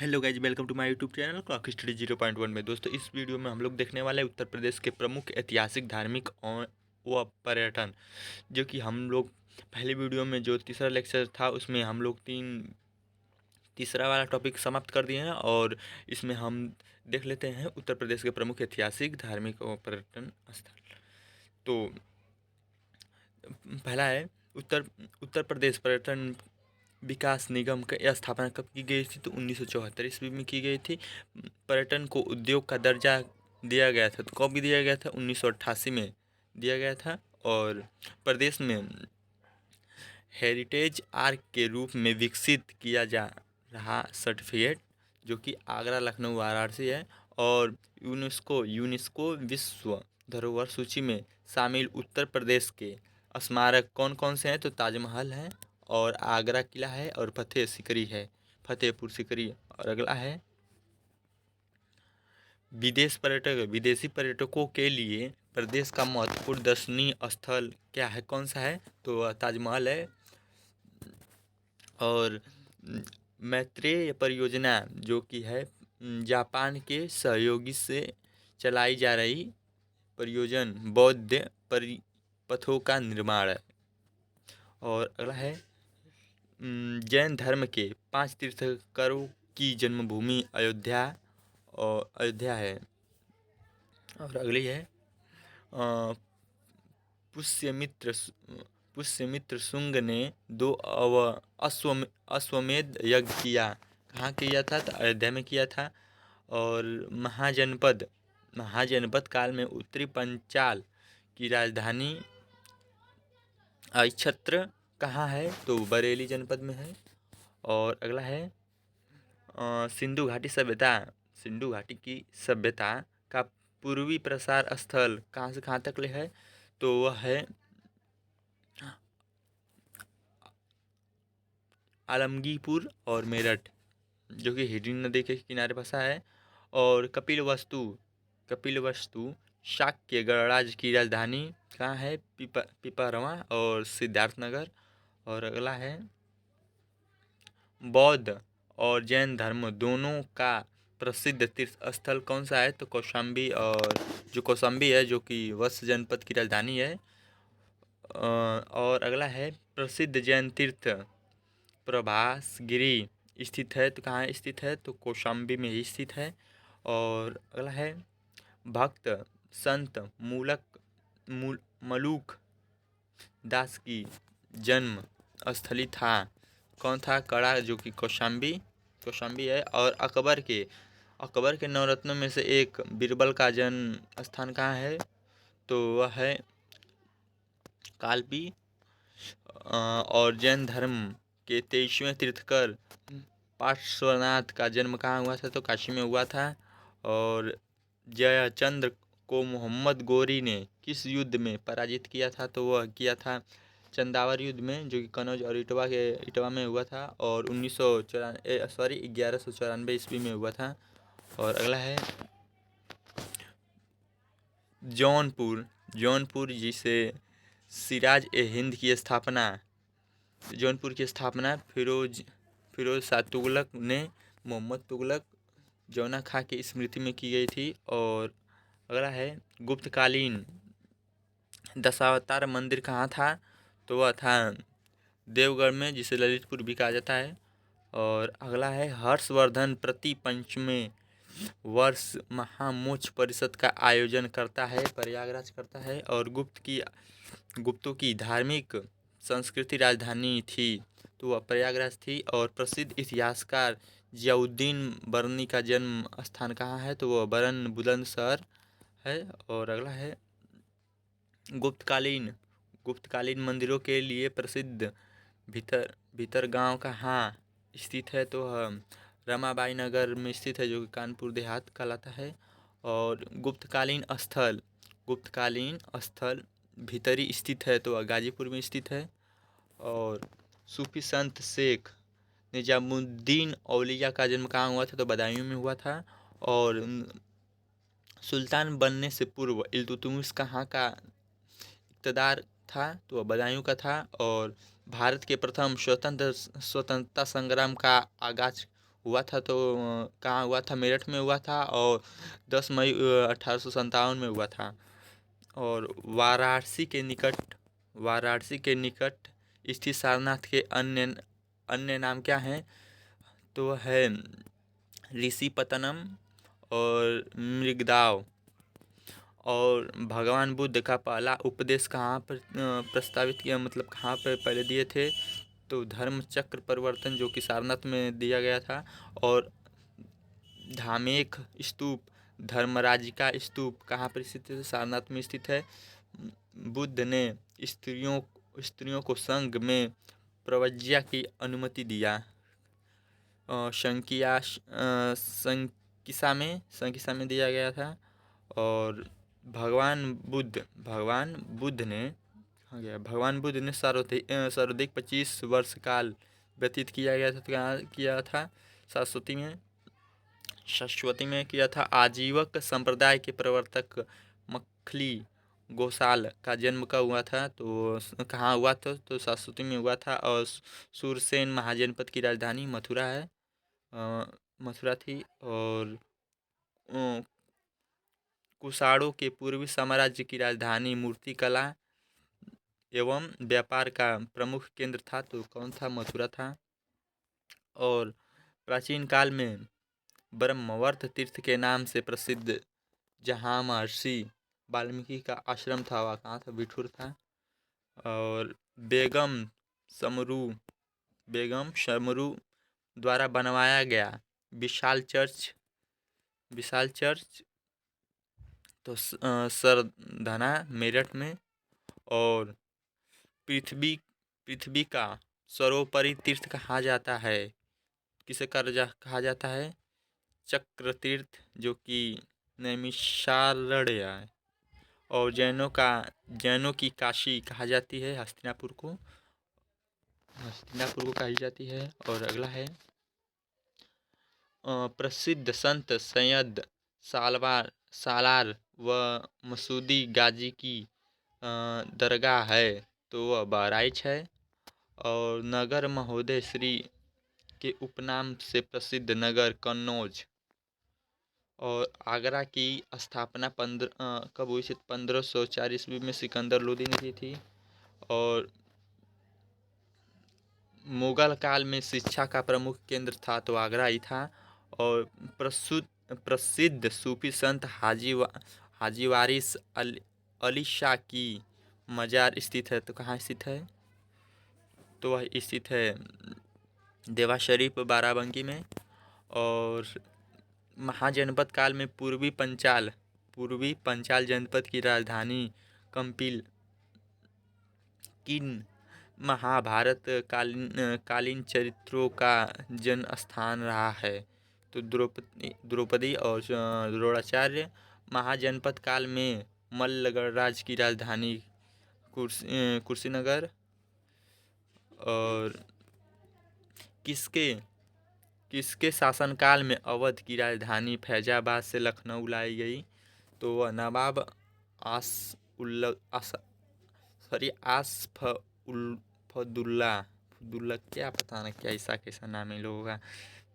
Hello guys, welcome to my YouTube channel clock study 0.1 में। दोस्तों, इस वीडियो में हम लोग देखने वाले हैं उत्तर प्रदेश के प्रमुख ऐतिहासिक, धार्मिक और व पर्यटन, जो कि हम लोग पहले वीडियो में जो तीसरा लेक्चर था उसमें हम लोग तीसरा वाला टॉपिक समाप्त कर दिए हैं। और इसमें हम देख लेते हैं उत्तर प्रदेश के प्रमुख ऐतिहासिक, धार्मिक और पर्यटन स्थल। तो पहला है उत्तर उत्तर प्रदेश पर्यटन विकास निगम की स्थापना कब की गई थी? तो 1974 ईस्वी में की गई थी। पर्यटन को उद्योग का दर्जा दिया गया था, तो कब दिया गया था? 1988 में दिया गया था। और प्रदेश में हेरिटेज आर्क के रूप में विकसित किया जा रहा सर्टिफिकेट, जो कि आगरा, लखनऊ, वाराणसी है। और यूनेस्को विश्व धरोहर सूची में शामिल उत्तर प्रदेश के स्मारक कौन कौन से हैं? तो ताजमहल है, और आगरा किला है, और फतेहपुर सिकरी। और अगला है विदेशी पर्यटकों के लिए प्रदेश का महत्वपूर्ण दर्शनीय स्थल क्या है? कौन सा है? तो ताजमहल है। और मैत्रेय परियोजना, जो कि है जापान के सहयोगी से चलाई जा रही परियोजना, बौद्ध परिपथों का निर्माण है। और अगला है जैन धर्म के 5 तीर्थंकरों की जन्मभूमि अयोध्या है। और अगली है अ, पुष्यमित्र पुष्यमित्र शुंग ने 2 अश्वमेध यज्ञ किया। कहाँ किया था? तो अयोध्या में किया था। और महाजनपद काल में उत्तरी पंचाल की राजधानी छत्र कहाँ है? तो बरेली जनपद में है। और अगला है सिंधु घाटी की सभ्यता का पूर्वी प्रसार स्थल कहाँ से कहाँ तक ले है? तो वह है आलमगीरपुर और मेरठ, जो कि हिडन नदी के किनारे बसा है। और कपिलवस्तु शाक्य गणराज्य की राजधानी कहाँ है? पिपरवा और सिद्धार्थनगर। और अगला है बौद्ध और जैन धर्म दोनों का प्रसिद्ध तीर्थ स्थल कौन सा है? तो कौशाम्बी। और जो कौशाम्बी है, जो कि वत्स जनपद की राजधानी है। और अगला है प्रसिद्ध जैन तीर्थ प्रभासगिरी स्थित है। तो कहाँ स्थित है? तो कौशाम्बी में ही स्थित है। और अगला है भक्त संत मलूक दास की जन्म स्थली था। कौन था? कड़ा, जो कि कौशाम्बी है। और अकबर के नवरत्नों में से एक बीरबल का जन्म स्थान कहाँ है? तो वह है कालपी। और जैन धर्म के 23वें तीर्थंकर पार्श्वनाथ का जन्म कहाँ हुआ था? तो काशी में हुआ था। और जयचंद्र को मोहम्मद गोरी ने किस युद्ध में पराजित किया था? तो वह किया था चंदावर युद्ध में, जो कि कनौज और इटवा में हुआ था। और 1194 ईस्वी में हुआ था। और अगला है जौनपुर जिसे सिराज ए हिंद की स्थापना जौनपुर की स्थापना फिरोज शाह तुगलक ने मोहम्मद तुगलक जौना खां की स्मृति में की गई थी। और अगला है गुप्तकालीन दशावतार मंदिर कहाँ था? तो वह था देवगढ़ में, जिसे ललितपुर भी कहा जाता है। और अगला है हर्षवर्धन प्रति पंचवें वर्ष महामोक्ष परिषद का आयोजन करता है, प्रयागराज करता है। और गुप्तों की धार्मिक संस्कृति राजधानी थी, तो वह प्रयागराज थी। और प्रसिद्ध इतिहासकार जियाउद्दीन बरनी का जन्म स्थान कहाँ है? तो वह बरन बुलंदशहर है। और अगला है गुप्तकालीन मंदिरों के लिए प्रसिद्ध भीतर गांव कहाँ स्थित है? तो रमाबाई नगर में स्थित है, जो कि कानपुर देहात कहलाता है। और गुप्तकालीन स्थल भीतरी स्थित है, तो गाजीपुर में स्थित है। और सूफी संत शेख निजामुद्दीन औलिया का जन्म कहाँ हुआ था? तो बदायूं में हुआ था। और सुल्तान बनने से पूर्व इल्तुतमिश कहाँ का इक़्तिदार था? तो वह बदायूं का था। और भारत के प्रथम स्वतंत्रता संग्राम का आगाज हुआ था तो कहाँ हुआ था, मेरठ में हुआ था, और 10 मई 1857 में हुआ था। और वाराणसी के निकट स्थित सारनाथ के अन्य अन्य नाम क्या हैं, तो है ऋषिपतनम और मृगदाव। और भगवान बुद्ध का पहला उपदेश कहाँ पर प्रस्तावित किया, मतलब कहाँ पर पहले दिए थे, तो धर्म चक्र परिवर्तन जो कि सारनाथ में दिया गया था। और धामेक स्तूप, धर्मराजिका स्तूप कहाँ पर स्थित है, सारनाथ में स्थित है। बुद्ध ने स्त्रियों स्त्रियों को संघ में प्रव्रज्या की अनुमति दिया। संकिसा में दिया गया था। और भगवान बुद्ध ने सर्वाधिक 25 वर्ष काल व्यतीत किया था शाश्वती में किया था। आजीवक संप्रदाय के प्रवर्तक मखली गोसाल का जन्म कब हुआ था, तो कहाँ हुआ था, तो शाश्वती में हुआ था। और सूरसेन महाजनपद की राजधानी मथुरा थी। और कुषाणों के पूर्वी साम्राज्य की राजधानी मूर्तिकला एवं व्यापार का प्रमुख केंद्र था, तो कौन था, मथुरा था। और प्राचीन काल में ब्रह्मवर्त तीर्थ के नाम से प्रसिद्ध जहाँ महर्षि वाल्मीकि का आश्रम था, वह कहाँ था, बिठूर था। और बेगम समरू द्वारा बनवाया गया विशाल चर्च तो सरधना मेरठ में। और पृथ्वी का सर्वोपरि तीर्थ कहा जाता है, कहा जाता है, चक्र तीर्थ, जो कि नैमिषारण्य है। और जैनों की काशी कहा जाती है, हस्तिनापुर को कही जाती है। और अगला है प्रसिद्ध संत सैयद सालार व मसूदी गाजी की दरगाह है, तो वह बहराइच है। और नगर महोदय श्री के उपनाम से प्रसिद्ध नगर कन्नौज। और आगरा की स्थापना कब हुई थी, 1504 ईस्वी में सिकंदर लोदी ने की थी। और मुगल काल में शिक्षा का प्रमुख केंद्र था, तो आगरा ही था। और प्रसिद्ध सूफी संत हाजी वारिस अली शाह की मजार स्थित है, तो कहाँ स्थित है, तो वह स्थित है देवा शरीफ बाराबंकी में। और महाजनपद काल में पूर्वी पंचाल जनपद की राजधानी कंपिल किन महाभारत कालीन चरित्रों का जन्म स्थान रहा है, तो द्रौपदी और द्रोणाचार्य। महाजनपद काल में मल्लगढ़ राज्य की राजधानी कुर्सीनगर। और किसके शासनकाल में अवध की राजधानी फैजाबाद से लखनऊ लाई गई, तो वह नवाब आसफदुल्ला क्या पता ना, क्या ऐसा कैसा नाम है इन लोगों का,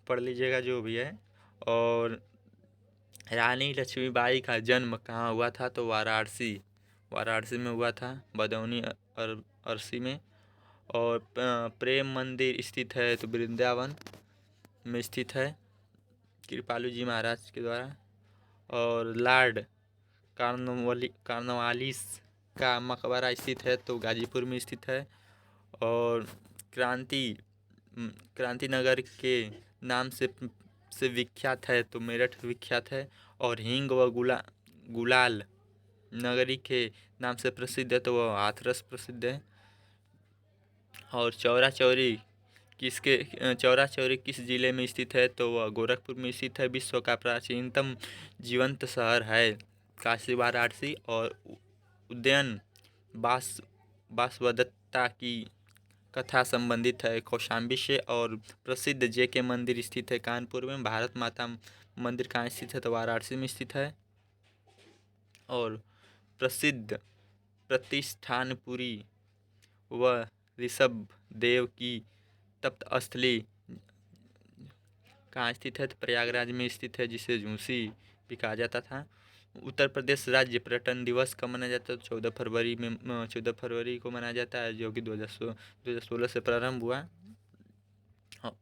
पढ़ लीजिएगा जो भी है। और रानी लक्ष्मीबाई का जन्म कहाँ हुआ था, तो वाराणसी में हुआ था, बदौनी अरसी में। और प्रेम मंदिर स्थित है, तो वृंदावन में स्थित है, कृपालु जी महाराज के द्वारा। और लॉर्ड कार्नवालिस का मकबरा स्थित है, तो गाजीपुर में स्थित है। और क्रांति नगर के नाम से विख्यात है, तो मेरठ विख्यात है। और हींग व गुलाल नगरी के नाम से प्रसिद्ध है, तो वह हाथरस प्रसिद्ध है। और चौरा चौरी किस जिले में स्थित है, तो वह गोरखपुर में स्थित है। विश्व का प्राचीनतम जीवंत शहर है काशी वाराणसी। और उद्यान बासवदत्ता की कथा संबंधित है कौशाम्बी से। और प्रसिद्ध जेके मंदिर स्थित है कानपुर में। भारत माता मंदिर कहाँ स्थित है, तो वाराणसी में स्थित है। और प्रसिद्ध प्रतिष्ठानपुरी व ऋषभ देव की तप्त स्थली कहाँ स्थित है? तो प्रयागराज में स्थित है, जिसे झूंसी भी कहा जाता था। उत्तर प्रदेश राज्य पर्यटन दिवस कब मनाया जाता है? 14 फरवरी को मनाया जाता है, जो कि 2016 से प्रारंभ हुआ।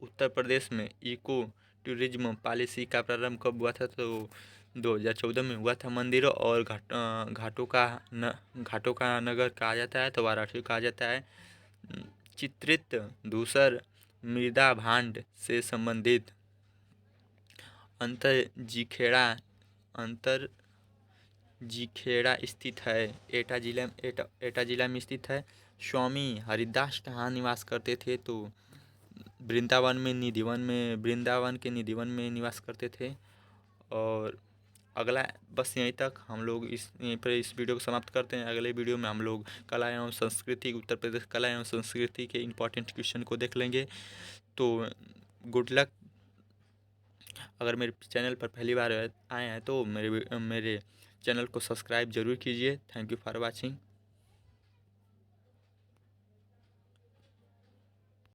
उत्तर प्रदेश में इको टूरिज्म पॉलिसी का प्रारंभ कब हुआ था? तो 2014 में हुआ था। मंदिरों और घाटों का नगर कहा जाता है, तो वाराणसी कहा जाता है। चित्रित धूसर मृदा भांड से संबंधित अंतर जीखेड़ा स्थित है, एटा जिला में स्थित है। स्वामी हरिदास कहाँ निवास करते थे? तो वृंदावन के निधिवन में निवास करते थे। और अगला, बस यहीं तक हम लोग यहीं पर इस वीडियो को समाप्त करते हैं। अगले वीडियो में हम लोग कला एवं संस्कृति, उत्तर प्रदेश कला एवं संस्कृति के इम्पोर्टेंट क्वेश्चन को देख लेंगे। तो गुड लक। अगर मेरे चैनल पर पहली बार आए हैं तो मेरे चैनल को सब्सक्राइब जरूर कीजिए। Thank you for watching.